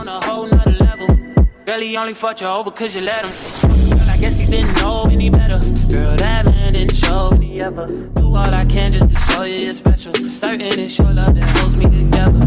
on a whole nother level. Girl, he only fucked you over cause you let him. Girl, I guess he didn't know any better. Girl, that man didn't show me ever. Do all I can just to show you you're special. Certain it's your love that holds me together.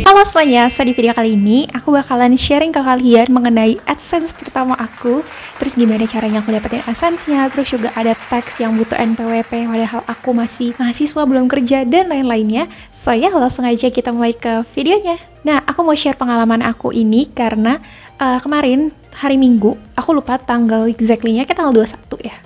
Halo semuanya, so di video kali ini aku bakalan sharing ke kalian mengenai AdSense pertama aku. Terus gimana caranya aku dapetin AdSense-nya. Terus juga ada teks yang butuh NPWP padahal aku masih mahasiswa belum kerja dan lain-lainnya. So ya langsung aja kita mulai ke videonya. Nah, aku mau share pengalaman aku ini karena kemarin hari Minggu, aku lupa tanggal exactly-nya, kayak tanggal 21 ya.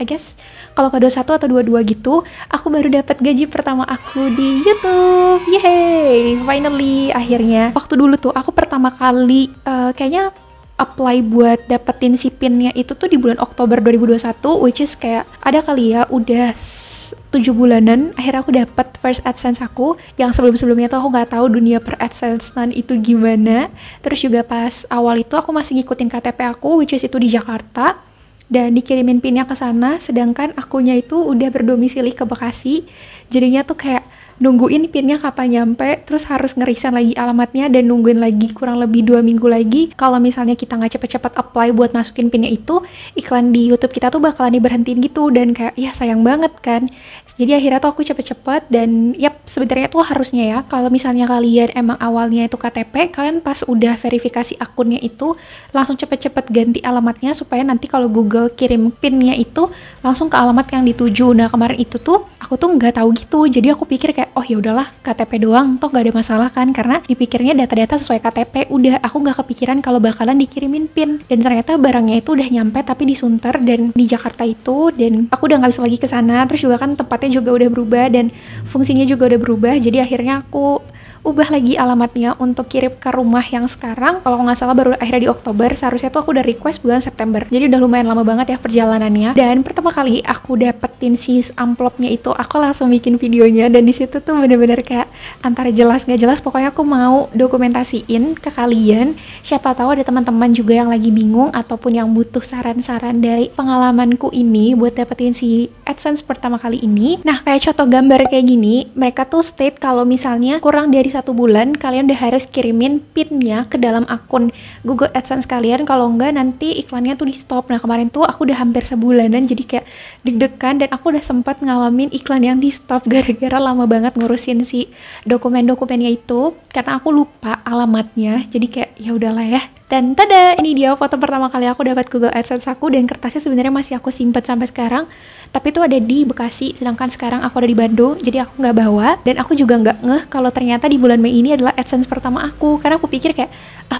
I guess kalau ke 21 atau 22 gitu, aku baru dapat gaji pertama aku di YouTube. Yeay, finally akhirnya. Waktu dulu tuh aku pertama kali kayaknya apply buat dapetin si PIN-nya itu tuh di bulan Oktober 2021, which is kayak ada kali ya udah 7 bulanan akhirnya aku dapet first AdSense aku. Yang sebelum-sebelumnya tuh aku nggak tahu dunia per AdSense-an itu gimana. Terus juga pas awal itu aku masih ngikutin KTP aku, which is itu di Jakarta, dan dikirimin PIN-nya ke sana, sedangkan akunya itu udah berdomisili ke Bekasi. Jadinya tuh kayak nungguin PIN-nya kapan nyampe, terus harus ngeriset lagi alamatnya dan nungguin lagi kurang lebih 2 minggu lagi. Kalau misalnya kita nggak cepet-cepet apply buat masukin PIN-nya itu, iklan di YouTube kita tuh bakalan diberhentiin gitu, dan kayak ya sayang banget kan. Jadi akhirnya tuh aku cepet-cepet, dan yap sebenarnya tuh harusnya ya, kalau misalnya kalian emang awalnya itu KTP, kalian pas udah verifikasi akunnya itu langsung cepet-cepet ganti alamatnya supaya nanti kalau Google kirim PIN-nya itu langsung ke alamat yang dituju. Nah kemarin itu tuh aku tuh nggak tahu gitu, jadi aku pikir kayak oh ya udahlah KTP doang, toh gak ada masalah kan, karena dipikirnya data-data sesuai KTP. Udah, aku nggak kepikiran kalau bakalan dikirimin PIN, dan ternyata barangnya itu udah nyampe tapi di Sunter dan di Jakarta itu, dan aku udah nggak bisa lagi ke sana. Terus juga kan tempatnya juga udah berubah dan fungsinya juga udah berubah, jadi akhirnya aku ubah lagi alamatnya untuk kirim ke rumah yang sekarang. Kalau nggak salah baru akhirnya di Oktober, seharusnya tuh aku udah request bulan September. Jadi udah lumayan lama banget ya perjalanannya. Dan pertama kali aku dapetin si amplopnya itu, aku langsung bikin videonya, dan di situ tuh bener-bener kayak antara jelas nggak jelas. Pokoknya aku mau dokumentasiin ke kalian. Siapa tahu ada teman-teman juga yang lagi bingung ataupun yang butuh saran-saran dari pengalamanku ini buat dapetin si AdSense pertama kali ini. Nah, kayak contoh gambar kayak gini, mereka tuh state kalau misalnya kurang dari 1 bulan kalian udah harus kirimin PIN-nya ke dalam akun Google AdSense kalian, kalau enggak nanti iklannya tuh di stop. Nah kemarin tuh aku udah hampir sebulanan, jadi kayak deg-degan, dan aku udah sempat ngalamin iklan yang di stop gara-gara lama banget ngurusin si dokumen-dokumennya itu karena aku lupa alamatnya. Jadi kayak ya udahlah ya. Dan tada, ini dia foto pertama kali aku dapat Google AdSense aku, dan kertasnya sebenarnya masih aku simpen sampai sekarang. Tapi itu ada di Bekasi, sedangkan sekarang aku ada di Bandung, jadi aku nggak bawa. Dan aku juga nggak ngeh kalau ternyata di bulan Mei ini adalah AdSense pertama aku, karena aku pikir kayak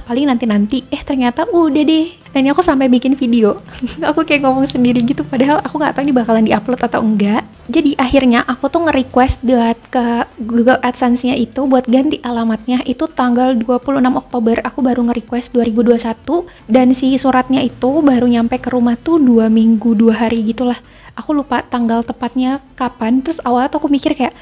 paling nanti-nanti, ternyata udah deh. Dan ini aku sampai bikin video. Aku kayak ngomong sendiri gitu, padahal aku nggak tahu ini bakalan diupload atau enggak. Jadi akhirnya aku tuh nge-request buat ke Google AdSense-nya itu buat ganti alamatnya itu tanggal 26 Oktober. Aku baru nge-request 2021, dan si suratnya itu baru nyampe ke rumah tuh 2 minggu 2 hari gitulah. Aku lupa tanggal tepatnya kapan. Terus awalnya tuh aku mikir kayak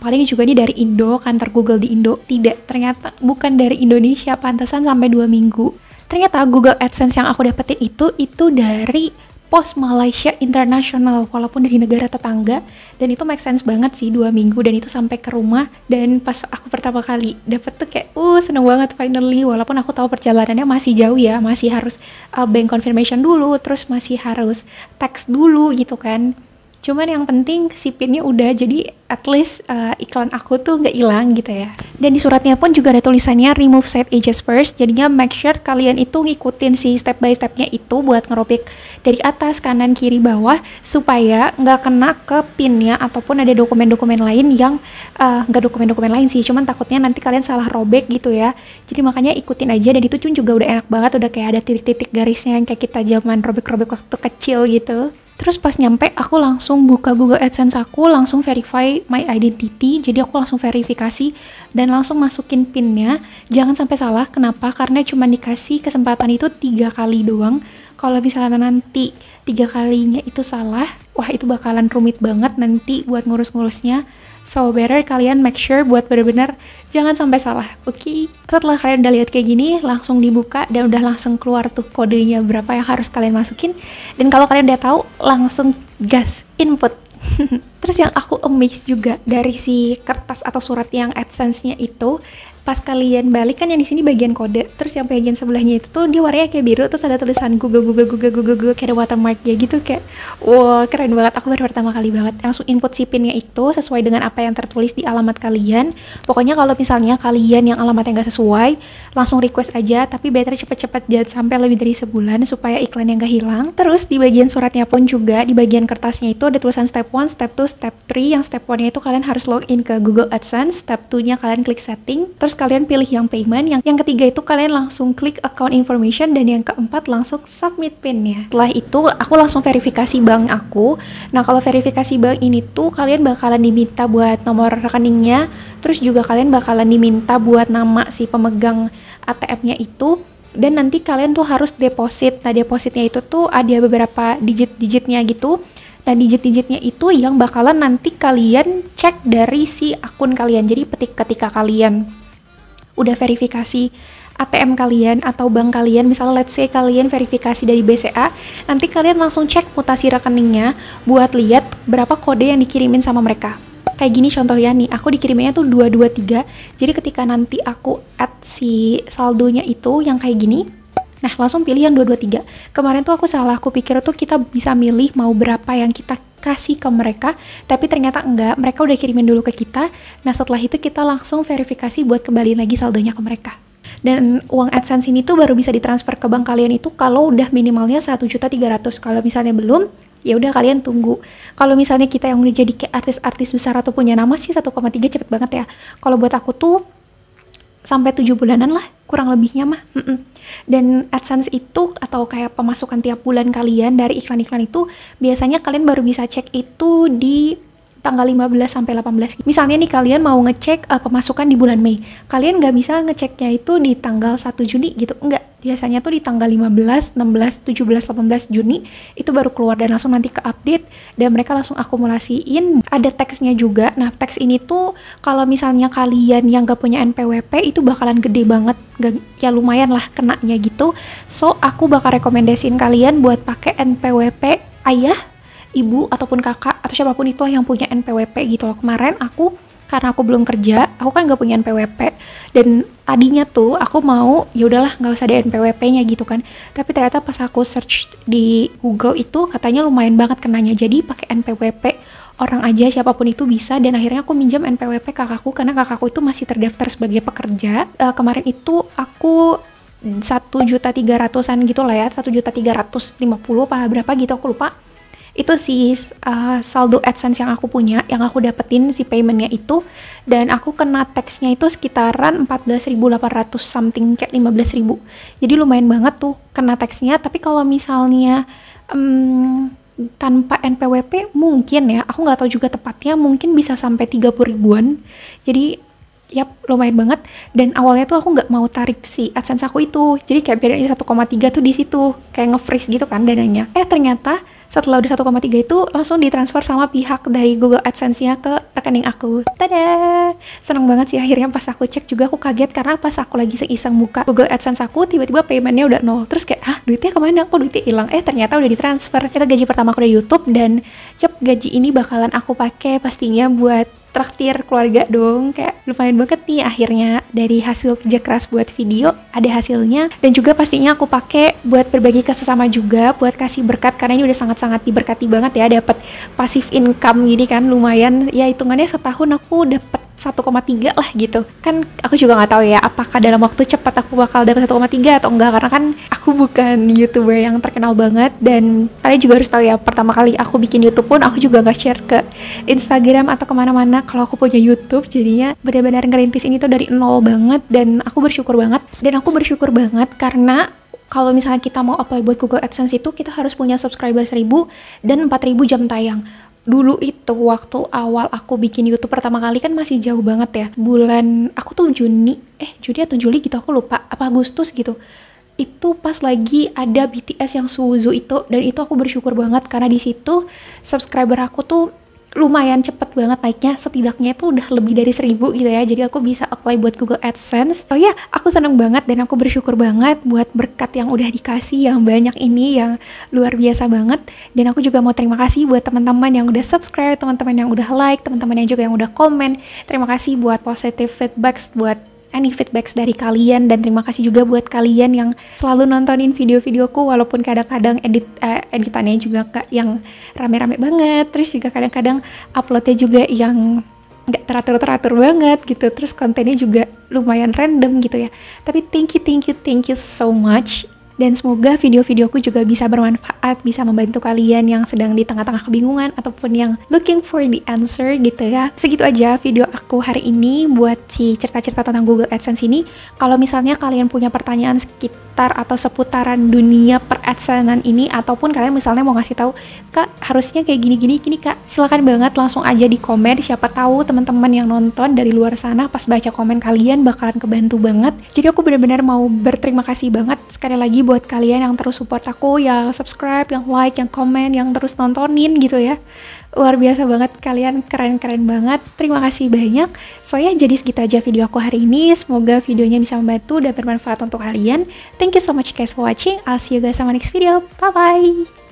paling juga ini dari Indo, kantor Google di Indo. Tidak, ternyata bukan dari Indonesia, pantesan sampai 2 minggu. Ternyata Google AdSense yang aku dapetin itu dari Pos Malaysia International, walaupun dari negara tetangga. Dan itu make sense banget sih, 2 minggu, dan itu sampai ke rumah. Dan pas aku pertama kali dapet tuh kayak seneng banget finally, walaupun aku tahu perjalanannya masih jauh ya, masih harus bank confirmation dulu, terus masih harus teks dulu gitu kan. Cuman yang penting si PIN-nya udah, jadi at least iklan aku tuh nggak hilang gitu ya. Dan di suratnya pun juga ada tulisannya remove side edges first, jadinya make sure kalian itu ngikutin si step by stepnya itu buat ngerobek dari atas, kanan, kiri, bawah, supaya nggak kena ke PIN-nya ataupun ada dokumen-dokumen lain yang nggak dokumen-dokumen lain sih, cuman takutnya nanti kalian salah robek gitu ya. Jadi makanya ikutin aja, dan itu juga udah enak banget, udah kayak ada titik-titik garisnya yang kayak kita zaman robek-robek waktu kecil gitu. Terus pas nyampe, aku langsung buka Google AdSense aku, langsung verify my identity. Jadi aku langsung verifikasi dan langsung masukin PIN-nya. Jangan sampai salah, kenapa? Karena cuma dikasih kesempatan itu 3 kali doang. Kalau misalnya nanti 3 kalinya itu salah, wah itu bakalan rumit banget nanti buat ngurus-ngurusnya. So better kalian make sure buat bener-bener jangan sampai salah, oke? Setelah kalian udah lihat kayak gini, langsung dibuka dan udah langsung keluar tuh kodenya berapa yang harus kalian masukin. Dan kalau kalian udah tahu, langsung gas input. Terus yang aku amazed juga dari si kertas atau surat yang AdSense-nya itu pas kalian balik kan yang di sini bagian kode, terus yang bagian sebelahnya itu tuh dia warnanya kayak biru, terus ada tulisan Google kayak ada watermarknya gitu, kayak wow keren banget. Aku baru pertama kali banget langsung input si pinnya itu sesuai dengan apa yang tertulis di alamat kalian. Pokoknya kalau misalnya kalian yang alamatnya nggak sesuai, langsung request aja, tapi better cepet-cepet jangan sampai lebih dari sebulan supaya iklannya nggak hilang. Terus di bagian suratnya pun juga, di bagian kertasnya itu ada tulisan step 1, step 2, step 3. Yang step 1 nya itu kalian harus login ke Google AdSense, step 2 nya kalian klik setting, terus kalian pilih yang payment, yang ketiga itu kalian langsung klik account information, dan yang keempat langsung submit pinnya. Setelah itu aku langsung verifikasi bank aku. Nah kalau verifikasi bank ini tuh kalian bakalan diminta buat nomor rekeningnya, terus juga kalian bakalan diminta buat nama si pemegang ATM-nya itu, dan nanti kalian tuh harus deposit. Nah depositnya itu tuh ada beberapa digit-digitnya gitu. Nah digit-digitnya itu yang bakalan nanti kalian cek dari si akun kalian. Jadi ketika kalian udah verifikasi ATM kalian atau bank kalian, misalnya let's say kalian verifikasi dari BCA, nanti kalian langsung cek mutasi rekeningnya buat lihat berapa kode yang dikirimin sama mereka. Kayak gini contohnya nih, aku dikiriminnya tuh 223, jadi ketika nanti aku add si saldonya itu yang kayak gini, nah langsung pilih yang 223. Kemarin tuh aku salah, aku pikir tuh kita bisa milih mau berapa yang kita kasih ke mereka, tapi ternyata enggak, mereka udah kirimin dulu ke kita. Nah setelah itu kita langsung verifikasi buat kembaliin lagi saldonya ke mereka. Dan uang AdSense ini tuh baru bisa ditransfer ke bank kalian itu kalau udah minimalnya 1.300.000. Kalau misalnya belum, ya udah kalian tunggu. Kalau misalnya kita yang udah jadi kayak artis-artis besar atau punya nama sih 1,3 cepet banget ya. Kalau buat aku tuh sampai 7 bulanan lah kurang lebihnya mah. Dan AdSense itu atau kayak pemasukan tiap bulan kalian dari iklan-iklan itu biasanya kalian baru bisa cek itu di tanggal 15 sampai 18. Misalnya nih kalian mau ngecek pemasukan di bulan Mei, kalian nggak bisa ngeceknya itu di tanggal 1 Juni gitu, enggak. Biasanya tuh di tanggal 15, 16, 17, 18 Juni itu baru keluar dan langsung nanti ke update dan mereka langsung akumulasiin. Ada teksnya juga. Nah teks ini tuh kalau misalnya kalian yang gak punya NPWP itu bakalan gede banget, ya lumayan lah kenanya gitu. So aku bakal rekomendasiin kalian buat pakai NPWP ayah, ibu ataupun kakak atau siapapun itu yang punya NPWP gitu loh. Kemarin karena aku belum kerja, aku kan gak punya NPWP, dan tadinya tuh aku mau ya udahlah nggak usah ada NPWP-nya gitu kan, tapi ternyata pas aku search di Google itu katanya lumayan banget kenanya, jadi pakai NPWP orang aja siapapun itu bisa. Dan akhirnya aku minjam NPWP kakakku karena kakakku itu masih terdaftar sebagai pekerja. Kemarin itu aku 1.300.000-an gitu lah ya, 1.350.000 apa berapa gitu aku lupa. Itu sih saldo AdSense yang aku punya, yang aku dapetin si paymentnya itu, dan aku kena taxnya itu sekitaran 14.800 something, kayak 15.000. Jadi lumayan banget tuh kena taxnya. Tapi kalau misalnya tanpa NPWP mungkin ya, aku nggak tahu juga tepatnya, mungkin bisa sampai 30.000-an. Jadi yap, lumayan banget. Dan awalnya tuh aku nggak mau tarik si AdSense aku itu, jadi kayak biarin 1,3 tuh di situ, kayak nge-freeze gitu kan dananya. Ternyata setelah udah 1,3 itu langsung ditransfer sama pihak dari Google AdSense-nya ke rekening aku. Tada! Seneng banget sih akhirnya. Pas aku cek juga aku kaget karena pas aku lagi iseng buka Google AdSense aku, tiba-tiba paymentnya udah 0. Terus kayak, duitnya kemana? Kok duitnya hilang? Ternyata udah ditransfer. Itu gaji pertama aku dari YouTube, dan gaji ini bakalan aku pakai pastinya buat traktir keluarga dong. Kayak lumayan banget nih akhirnya dari hasil kerja keras buat video ada hasilnya. Dan juga pastinya aku pakai buat berbagi ke sesama juga, buat kasih berkat, karena ini udah sangat-sangat diberkati banget ya, dapat passive income gini kan, lumayan ya, hitungannya setahun aku dapat 1,3 lah gitu kan. Aku juga nggak tahu ya apakah dalam waktu cepat aku bakal dapat 1,3 atau enggak, karena kan aku bukan YouTuber yang terkenal banget. Dan kalian juga harus tahu ya, pertama kali aku bikin YouTube pun aku juga nggak share ke Instagram atau kemana-mana kalau aku punya YouTube. Jadinya benar-benar ngerintis ini tuh dari nol banget, dan aku bersyukur banget karena kalau misalnya kita mau apply buat Google AdSense itu kita harus punya subscriber 1.000 dan 4.000 jam tayang. Dulu itu waktu awal aku bikin YouTube pertama kali kan masih jauh banget ya. Bulan aku tuh Juni atau Juli gitu, aku lupa, apa Agustus gitu. Itu pas lagi ada BTS yang Suzu itu, dan itu aku bersyukur banget karena di situ subscriber aku tuh lumayan cepet banget naiknya, setidaknya itu udah lebih dari 1.000 gitu ya. Jadi aku bisa apply buat Google AdSense. Oh ya, aku seneng banget dan aku bersyukur banget buat berkat yang udah dikasih yang banyak ini, yang luar biasa banget. Dan aku juga mau terima kasih buat teman-teman yang udah subscribe, teman-teman yang udah like, teman-teman yang juga yang udah komen. Terima kasih buat positive feedback, buat any feedbacks dari kalian, dan terima kasih juga buat kalian yang selalu nontonin video-videoku walaupun kadang-kadang editannya juga gak yang rame-rame banget, terus juga kadang-kadang uploadnya juga yang nggak teratur-teratur banget gitu, terus kontennya juga lumayan random gitu ya. Tapi thank you so much. Dan semoga video-videoku juga bisa bermanfaat, bisa membantu kalian yang sedang di tengah-tengah kebingungan ataupun yang looking for the answer gitu ya. Segitu aja video aku hari ini buat si cerita-cerita tentang Google AdSense ini. Kalau misalnya kalian punya pertanyaan sekitar atau seputaran dunia per AdSense ini, ataupun kalian misalnya mau ngasih tahu, Kak harusnya kayak gini Kak, silakan banget langsung aja di komen. Siapa tahu teman-teman yang nonton dari luar sana pas baca komen kalian bakalan kebantu banget. Jadi aku benar-benar mau berterima kasih banget sekali lagi buat kalian yang terus support aku, yang subscribe, yang like, yang komen, yang terus nontonin gitu ya. Luar biasa banget, kalian keren-keren banget. Terima kasih banyak. So ya, jadi segitu aja video aku hari ini. Semoga videonya bisa membantu dan bermanfaat untuk kalian. Thank you so much guys for watching. I'll see you guys on my next video. Bye bye.